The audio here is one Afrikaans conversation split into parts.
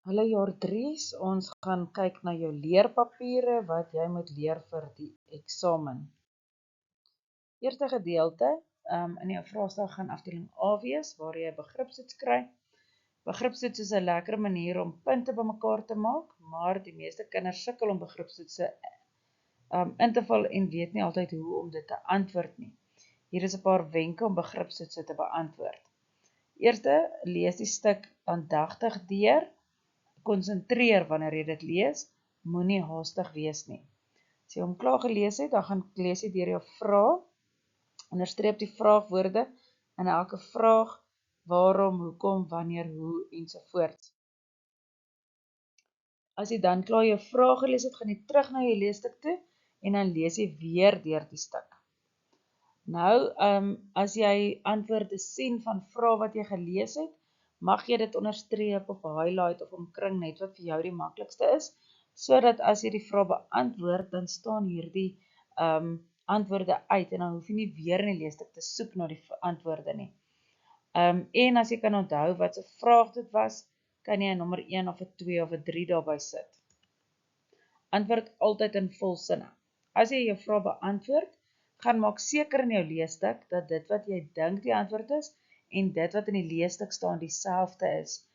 Hallo jaar 3's, ons gaan kyk na jou leerpapiere wat jy moet leer vir die eksamen. Eerste gedeelte, in jou vraestel gaan afdeling A wees, waar jy 'n begripstoets kry. Begripstoets is 'n lekker manier om punte bymekaar te maak, maar die meeste kinders sukkel om begripstoetse in te vul en weet nie altyd hoe om dit te antwoord nie. Hier is 'n paar wenke om begripstoetse te beantwoord. Eerste, lees die stuk aandagtig deur. Konsentreer wanneer jy dit lees, moenie haastig wees nie. As jy hom klaar gelees het, dan gaan lees jy deur jou vrae, onderstreep die vraagwoorde in elke vraag, waarom, hoekom, wanneer, hoe, ensovoorts. As jy dan klaar jou vraag gelees het, gaan jy terug na jou leesstuk toe, en dan lees jy weer deur die stuk. Nou, as jy antwoorde sien van vrae wat jy gelees het, mag jy dit onderstreep of highlight of omkring net wat vir jou die maklikste is, sodat as jy die vraag beantwoord, dan staan hierdie antwoorde uit, en dan hoef jy nie weer in die leesstuk te soek na die antwoorde nie. En as jy kan onthou wat se vraag dit was, kan jy 'n nommer 1 of 'n 2 of 'n 3 daarby sit. Antwoord altyd in volsinne. As jy jou vraag beantwoord, gaan maak seker in jou leesstuk dat dit wat jy dink die antwoord is en dit wat in die leesstuk staan dieselfde is.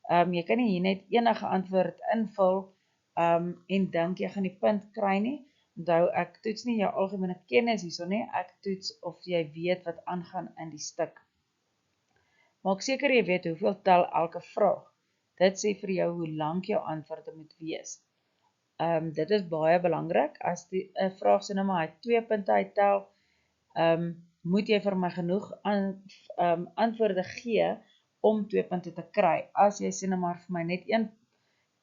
Jy kan nie hier net enige antwoord invul en dink jy gaan die punt kry nie. Onthou, ek toets nie jou algemene kennis hierso nie, ek toets of jy weet wat aangaan in die stuk. Maak seker jy weet hoeveel tel elke vraag. Dit sê vir jou hoe lank jou antwoorde moet wees. Dit is baie belangrik, as die vraag sê nou maar hy 2 punte uittel, moet jy vir my genoeg antwoorde gee om 2 punte te kry. As jy sê nou maar vir my net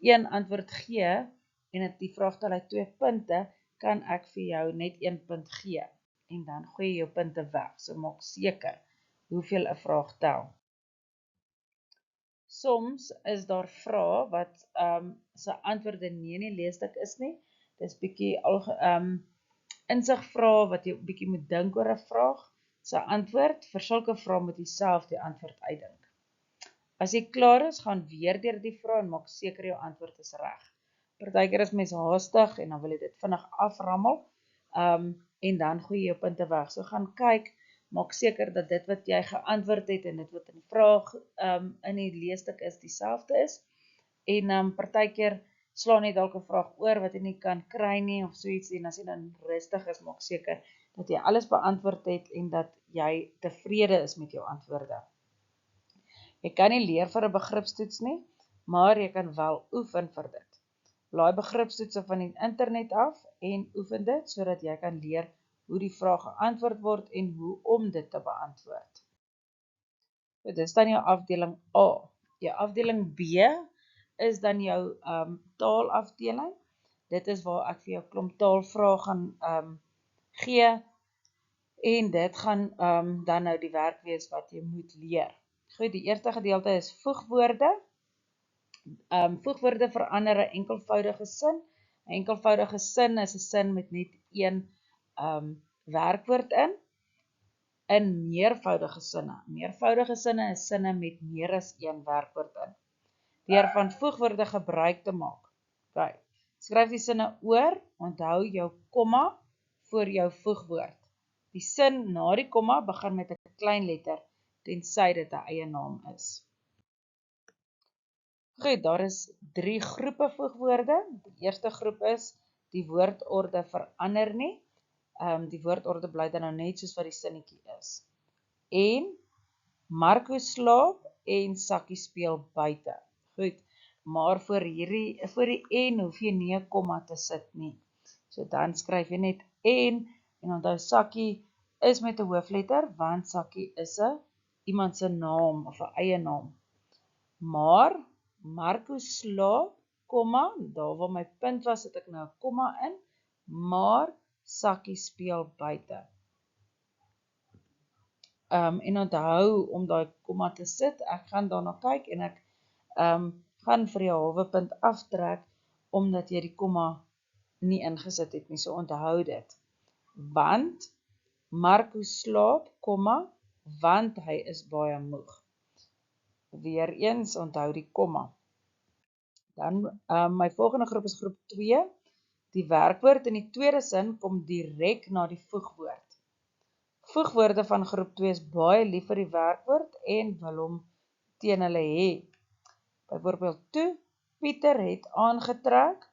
een antwoord gee, en die vraag tel uit 2 punte, kan ek vir jou net 1 punt gee, en dan gooi jy jou punte weg, so maak seker hoeveel 'n vraag tel. Soms is daar vrae wat se antwoorde nie in die leesstuk is nie. Dis bietjie insigvrae wat jy bietjie moet dink oor 'n vraag se antwoord. Vir sulke vrae moet jy self die antwoord uitdink. As jy klaar is, gaan weer deur die vrae en maak seker jou antwoord is reg. Partykeer is mense haastig en dan wil jy dit vinnig aframmel, en dan gooi jy jou punte weg. So gaan kyk, maak seker dat dit wat jy geantwoord het en dit wat in die vraag in die leesstuk is, dieselfde is. En partykeer slaan jy dalk 'n vraag oor wat jy nie kan kry nie of so iets, en as jy dan rustig is, maak seker dat jy alles beantwoord het en dat jy tevrede is met jou antwoorde. Jy kan nie leer vir 'n begripstoets nie, maar jy kan wel oefen vir dit. Laai begripstoetse van die internet af en oefen dit, sodat jy kan leer hoe die vraag geantwoord word en hoe om dit te beantwoord. So, dit is dan jou afdeling A. Jou afdeling B is dan jou taalafdeling. Dit is waar ek vir jou klomp taalvrae gaan gee, en dit gaan dan nou die werk wees wat jy moet leer. Goed, die eerste gedeelte is voegwoorde. Voegwoorde verander 'n enkelvoudige sin. 'n Enkelvoudige sin is 'n sin met net een werkwoord in meervoudige sinne. Meervoudige sinne is sinne met meer as een werkwoord in. Deur van voegwoorde gebruik te maak. Okay. Skryf die sinne oor, onthou jou komma voor jou voegwoord. Die sin na die komma begin met 'n klein letter, tensy dit 'n eie naam is. Goed, daar is 3 groepe voegwoorde. Die eerste groep is, die woordorde verander nie. Die woordorde bly dan nou net soos wat die sinnetjie is. En, Marco slaap en Sakkie speel buite. Goed, maar voor die en hoef jy nie 'n komma te sit nie. So dan skryf jy net en onthou Sakkie is met 'n hoofletter, want Sakkie is iemand se naam of 'n eie naam. Maar Marco slaap, komma, daar waar my punt was, het ek nou 'n komma in, maar Sakkie speel buite. En onthou om daai komma te sit, ek gaan daarna kyk en ek gaan vir jou 'n halwe punt aftrek, omdat jy die komma nie ingesit het nie, so onthou dit. Want Marco slaap, komma, want hy is baie moeg. Weereens onthou die komma. Dan my volgende groep is groep 2. Die werkwoord in die tweede sin kom direk na die voegwoord. Voegwoorde van groep 2 is baie lief vir die werkwoord en wil hom teen hulle hê. Byvoorbeeld, toe Pieter het aangetrek,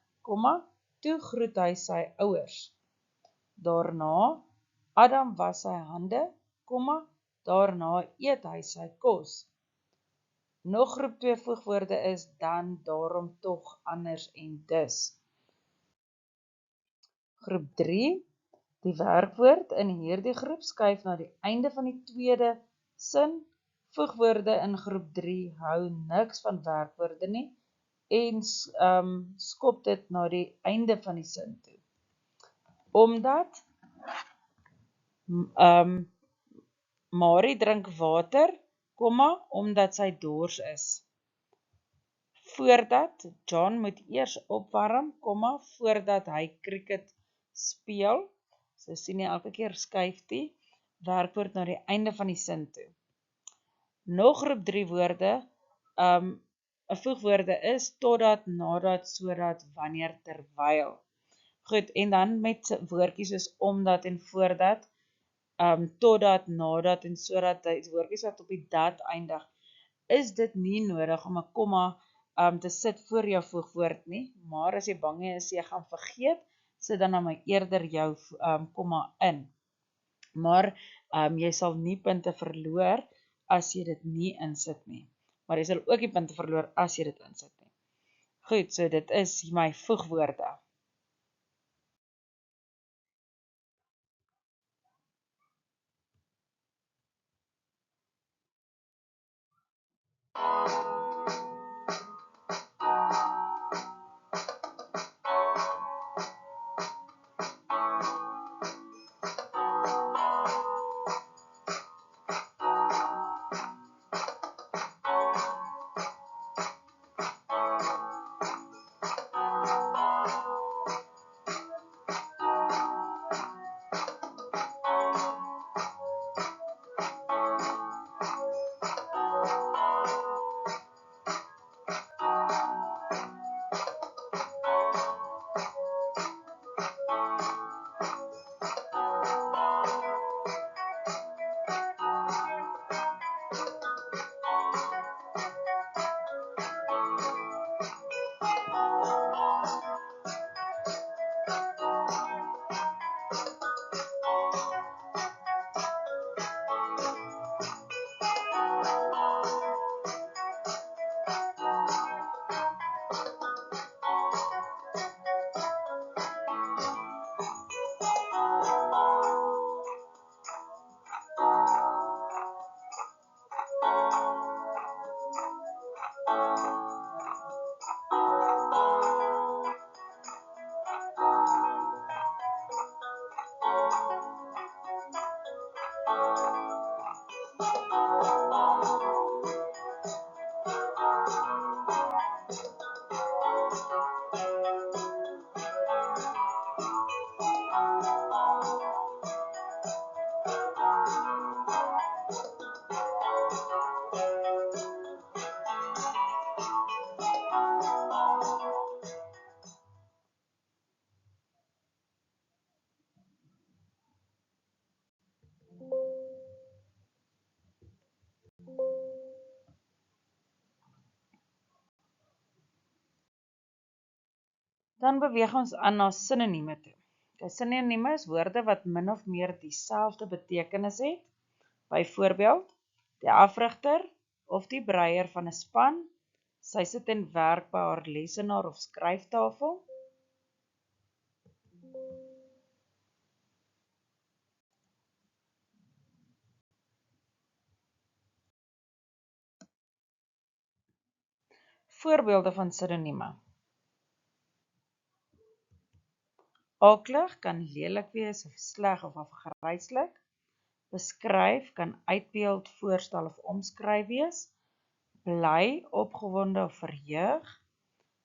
toe groet hy sy ouers. Daarna, Adam was sy hande, daarna eet hy sy kos. Nog groep 2 voegwoorde is dan, daarom, tog, anders en dus. Groep 3, die werkwoord in hierdie groep skuif na die einde van die tweede sin. Voegwoorde in groep 3 hou niks van werkwoorde nie en skop dit na die einde van die sin toe. Omdat Marie drink water, omdat sy dors is. Voordat John moet eers opwarm, voordat hy cricket speel. So sien jy elke keer skuif die werkwoord na die einde van die sin toe. Nog groep 3 woorde, 'n voegwoorde is totdat, nadat, sodat, wanneer, terwyl. Goed, en dan met woordjies soos omdat en voordat, totdat, nadat en sodat, die woordjies wat op die dat eindig, is dit nie nodig om 'n komma te sit voor jou voegwoord nie, maar as jy bang is jy gaan vergeet, sit dan maar eerder jou komma in. Maar jy sal nie punte verloor as jy dit nie insit nie, maar jy sal ook nie punte verloor as jy dit insit nie. Goed, so dit is my voegwoorde. Dan beweeg ons aan na sinonieme toe. Sinonieme is woorde wat min of meer dieselfde betekenis het. Byvoorbeeld, die afrigter of die breier van 'n span, sy sit en werk by haar lesenaar of skryftafel. Voorbeelde van sinonieme. Aklig kan lelik wees of sleg of afgryslik. Beskryf kan uitbeeld, voorstel of omskryf wees. Bly, opgewonde of verheug.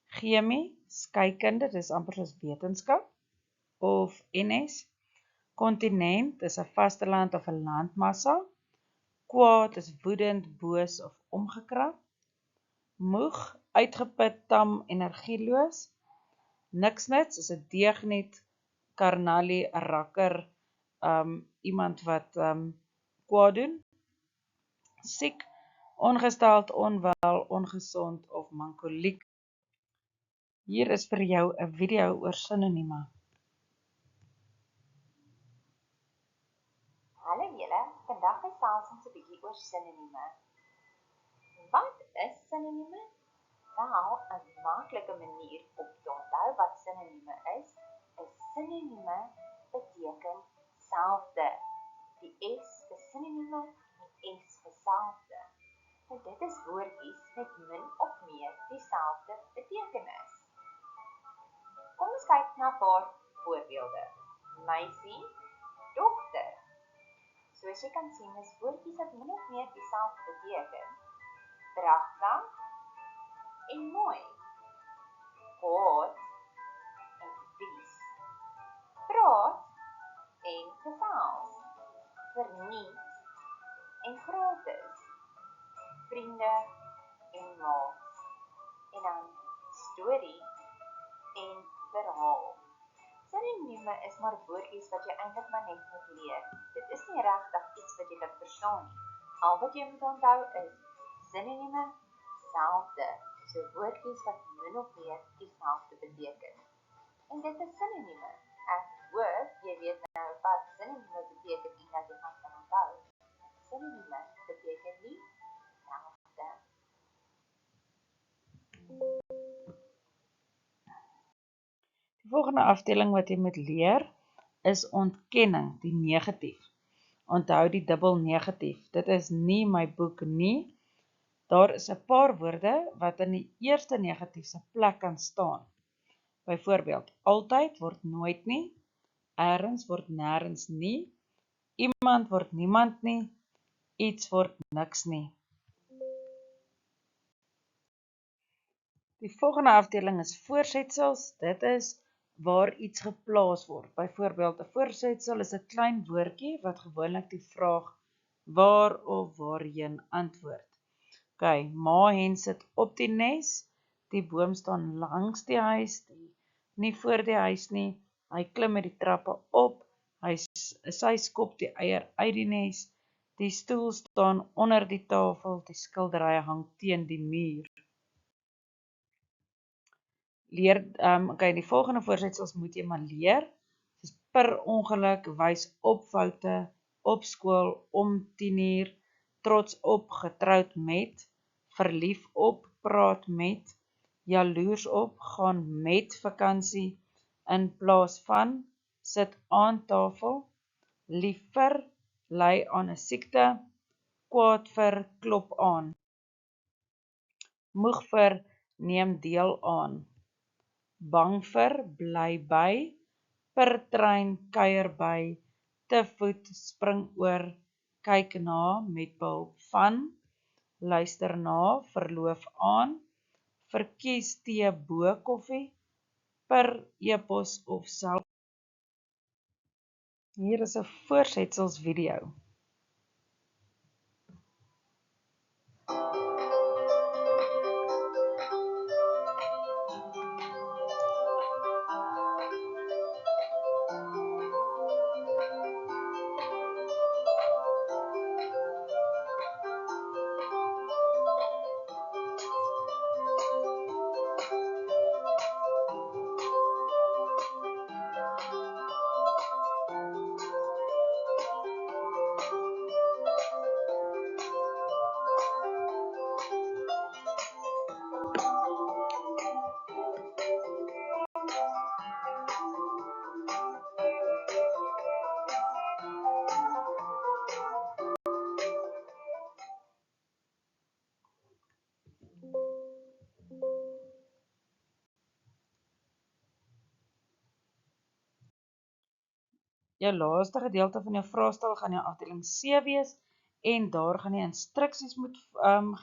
Chemie, skeikunde, dis amper soos wetenskap. Of NS. Kontinent is 'n vasteland of 'n landmassa. Kwaad is woedend, boos of omgekrap. moeg, uitgeput, tam, energieloos. Niksnits is 'n deugniet, karnalie, 'n rakker, iemand wat kwaad doen. Siek, ongesteld, onwel, ongesond of mankoliek. Hier is vir jou 'n video oor sinonieme. Hallo julle, vandag gesels ons 'n bietjie oor sinonieme. Wat is sinonieme? Wel, 'n maklike manier om te onthou wat sinonieme is sinonieme beteken selfde. Die S vir sinonieme en S vir selfde. En dit is woordjies met min of meer dieselfde betekenis. Kom ons kyk na 'n paar voorbeelde. Meisie, dogter. Soos jy kan sien, is woordjies wat min of meer dieselfde beteken. Dragtig en mooi. Kort en vies. Praat en gesels. Verniet en gratis. Vriende en maats. En dan storie en verhaal. Sinonieme is maar woordjies wat jy eintlik maar net moet leer. Dit is nie regtig iets wat jy kan verstaan nie. Al wat jy moet onthou is sinonieme selfde. So woordjies wat min of meer dieselfde beteken. En dit is sinonieme. Ek hoop jy weet nou wat sinonieme beteken en dat jy kan onthou. Sinonieme beteken nie selfde. Die volgende afdeling wat jy moet leer is ontkenning, die negatief. Onthou die dubbel negatief. Dit is nie my boek nie. Daar is 'n paar woorde wat in die eerste negatief se plek kan staan. Byvoorbeeld, altyd word nooit nie, ergens word nêrens nie, iemand word niemand nie, iets word niks nie. Die volgende afdeling is voorsetsels. Dit is waar iets geplaas word. Byvoorbeeld, 'n voorsetsel is 'n klein woordjie wat gewoonlik die vraag waar of waarheen antwoord. OK, ma hen sit op die nes, die boom staan langs die huis, nie voor die huis nie, hy klim met die trappe op, sy skop die eier uit die nes, die stoel staan onder die tafel, die skildery hang teen die muur. Okay, die volgende voorsetsels moet jy maar leer. Dis per ongeluk, wys op foute, op skool, om 10:00, trots op, getroud met, verlief op, praat met, jaloers op, gaan met vakansie, in plaas van, sit aan tafel, lief vir, ly aan 'n siekte, kwaad vir, klop aan, moeg vir, neem deel aan, bang vir, bly by, per trein, kuier by, te voet, spring oor, kyk na, met behulp van, luister na, verloof aan, verkies tee bo koffie, per e-pos of self. Hier is 'n voorsetsels video. Jou laaste gedeelte van jou vraestel gaan jou afdeling C wees en daar gaan jy instruksies moet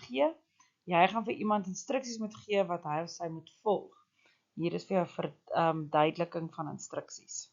gee. Jy gaan vir iemand instruksies moet gee wat hy of sy moet volg. Hier is vir jou verduideliking van instruksies.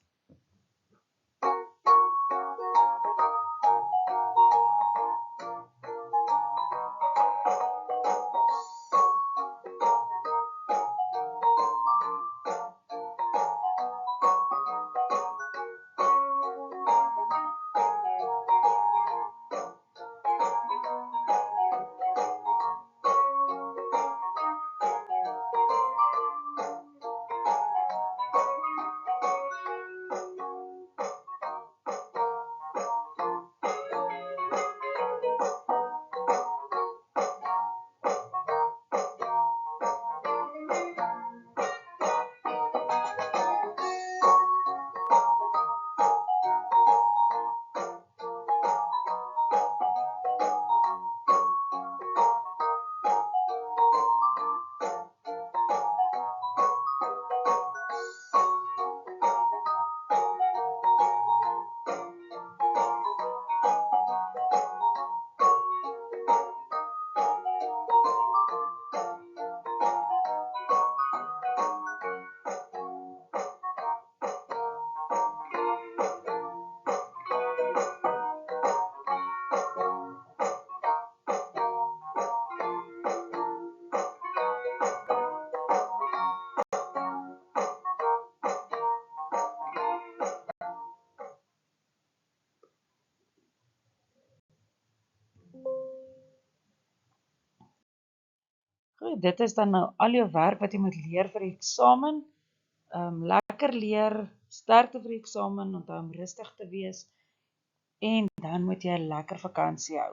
Goed, dit is dan nou al jou werk wat jy moet leer vir die eksamen. Lekker leer, sterkte vir die eksamen, onthou om rustig te wees en dan moet jy 'n lekker vakansie hou.